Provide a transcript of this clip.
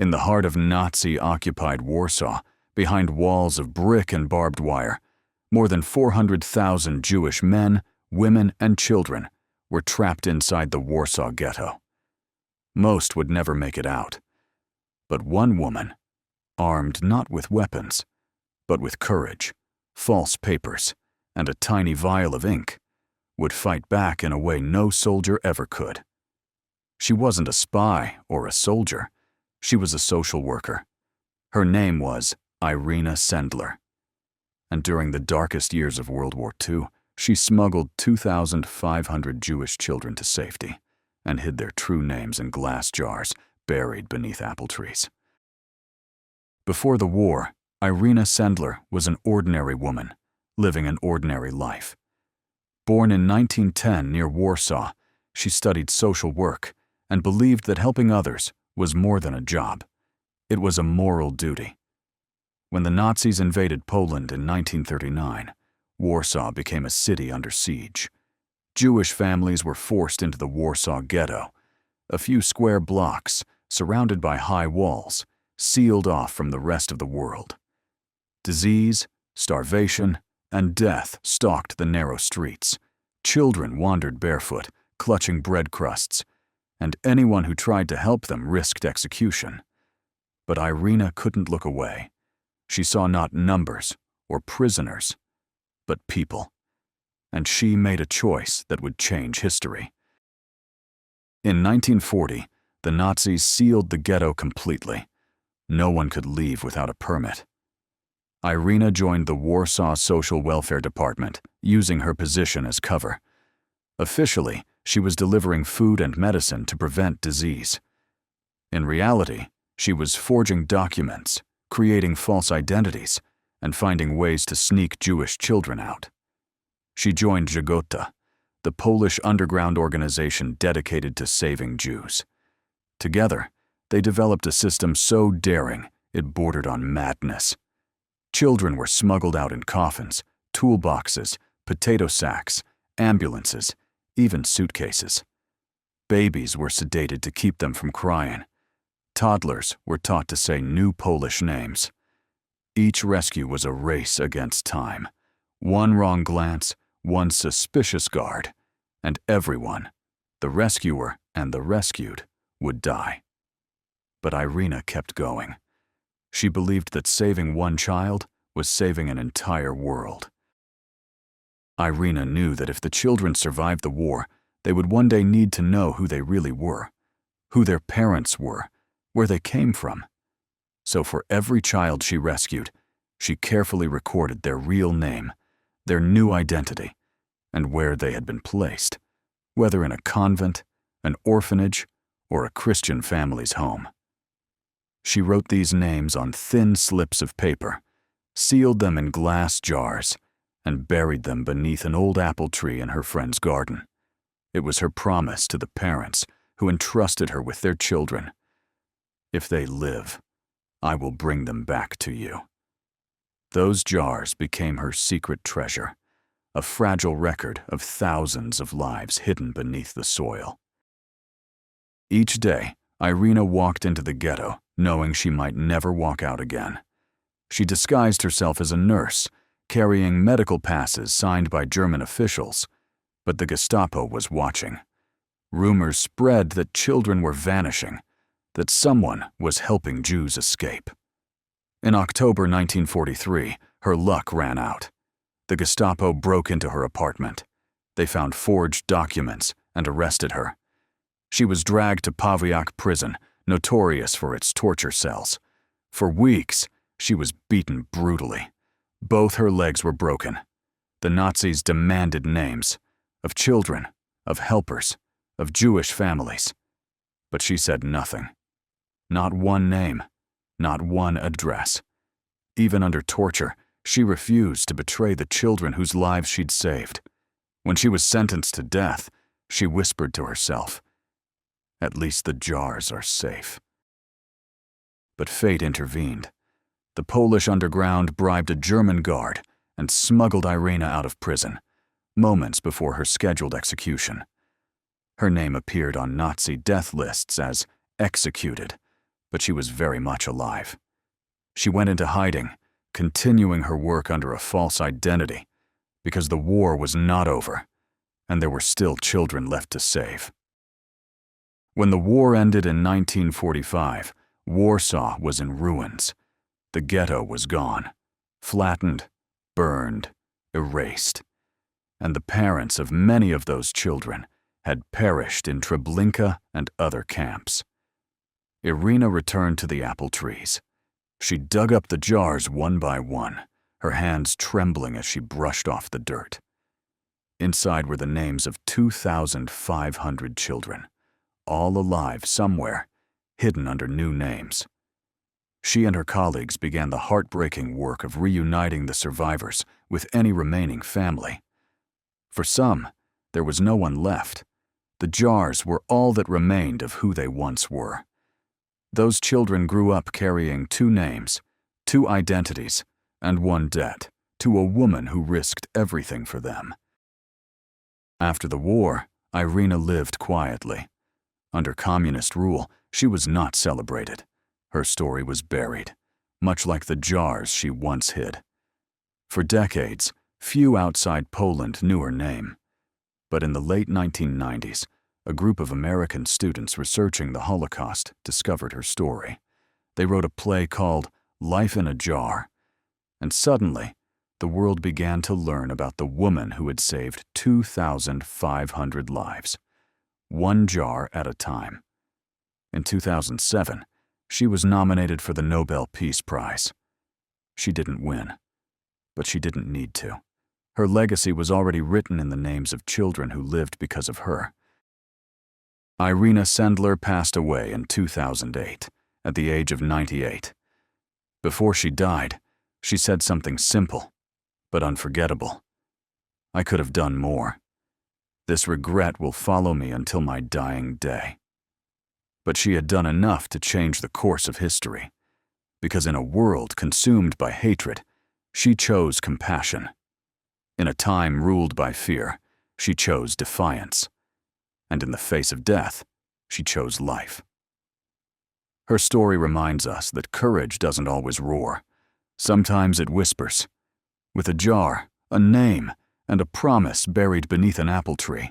In the heart of Nazi-occupied Warsaw, behind walls of brick and barbed wire, more than 400,000 Jewish men, women, and children were trapped inside the Warsaw Ghetto. Most would never make it out. But one woman, armed not with weapons, but with courage, false papers, and a tiny vial of ink, would fight back in a way no soldier ever could. She wasn't a spy or a soldier. She was a social worker. Her name was Irena Sendler. And during the darkest years of World War II, she smuggled 2,500 Jewish children to safety and hid their true names in glass jars buried beneath apple trees. Before the war, Irena Sendler was an ordinary woman, living an ordinary life. Born in 1910 near Warsaw, she studied social work and believed that helping others was more than a job. It was a moral duty. When the Nazis invaded Poland in 1939, Warsaw became a city under siege. Jewish families were forced into the Warsaw Ghetto, a few square blocks surrounded by high walls, sealed off from the rest of the world. Disease, starvation, and death stalked the narrow streets. Children wandered barefoot, clutching bread crusts, and anyone who tried to help them risked execution. But Irena couldn't look away. She saw not numbers or prisoners, but people. And she made a choice that would change history. In 1940, the Nazis sealed the ghetto completely. No one could leave without a permit. Irena joined the Warsaw Social Welfare Department, using her position as cover. Officially, she was delivering food and medicine to prevent disease. In reality, she was forging documents, creating false identities, and finding ways to sneak Jewish children out. She joined Żegota, the Polish underground organization dedicated to saving Jews. Together, they developed a system so daring it bordered on madness. Children were smuggled out in coffins, toolboxes, potato sacks, ambulances, even suitcases. Babies were sedated to keep them from crying. Toddlers were taught to say new Polish names. Each rescue was a race against time. One wrong glance, one suspicious guard, and everyone, the rescuer and the rescued, would die. But Irena kept going. She believed that saving one child was saving an entire world. Irena knew that if the children survived the war, they would one day need to know who they really were, who their parents were, where they came from. So for every child she rescued, she carefully recorded their real name, their new identity, and where they had been placed, whether in a convent, an orphanage, or a Christian family's home. She wrote these names on thin slips of paper, sealed them in glass jars, and buried them beneath an old apple tree in her friend's garden. It was her promise to the parents who entrusted her with their children. If they live, I will bring them back to you. Those jars became her secret treasure, a fragile record of thousands of lives hidden beneath the soil. Each day, Irena walked into the ghetto, knowing she might never walk out again. She disguised herself as a nurse, carrying medical passes signed by German officials, but the Gestapo was watching. Rumors spread that children were vanishing, that someone was helping Jews escape. In October 1943, her luck ran out. The Gestapo broke into her apartment. They found forged documents and arrested her. She was dragged to Pawiak prison, notorious for its torture cells. For weeks, she was beaten brutally. Both her legs were broken. The Nazis demanded names of children, of helpers, of Jewish families. But she said nothing. Not one name, not one address. Even under torture, she refused to betray the children whose lives she'd saved. When she was sentenced to death, she whispered to herself, "At least the jars are safe." But fate intervened. The Polish underground bribed a German guard and smuggled Irena out of prison, moments before her scheduled execution. Her name appeared on Nazi death lists as executed, but she was very much alive. She went into hiding, continuing her work under a false identity, because the war was not over, and there were still children left to save. When the war ended in 1945, Warsaw was in ruins. The ghetto was gone, flattened, burned, erased, and the parents of many of those children had perished in Treblinka and other camps. Irena returned to the apple trees. She dug up the jars one by one, her hands trembling as she brushed off the dirt. Inside were the names of 2,500 children, all alive somewhere, hidden under new names. She and her colleagues began the heartbreaking work of reuniting the survivors with any remaining family. For some, there was no one left. The jars were all that remained of who they once were. Those children grew up carrying 2 names, 2 identities, and 1 debt to a woman who risked everything for them. After the war, Irena lived quietly. Under communist rule, she was not celebrated. Her story was buried, much like the jars she once hid. For decades, few outside Poland knew her name. But in the late 1990s, a group of American students researching the Holocaust discovered her story. They wrote a play called Life in a Jar, and suddenly, the world began to learn about the woman who had saved 2,500 lives, 1 jar at a time. In 2007, she was nominated for the Nobel Peace Prize. She didn't win, but she didn't need to. Her legacy was already written in the names of children who lived because of her. Irena Sendler passed away in 2008, at the age of 98. Before she died, she said something simple, but unforgettable. I could have done more. This regret will follow me until my dying day. But she had done enough to change the course of history, because in a world consumed by hatred, she chose compassion. In a time ruled by fear, she chose defiance. And in the face of death, she chose life. Her story reminds us that courage doesn't always roar. Sometimes it whispers. With a jar, a name, and a promise buried beneath an apple tree,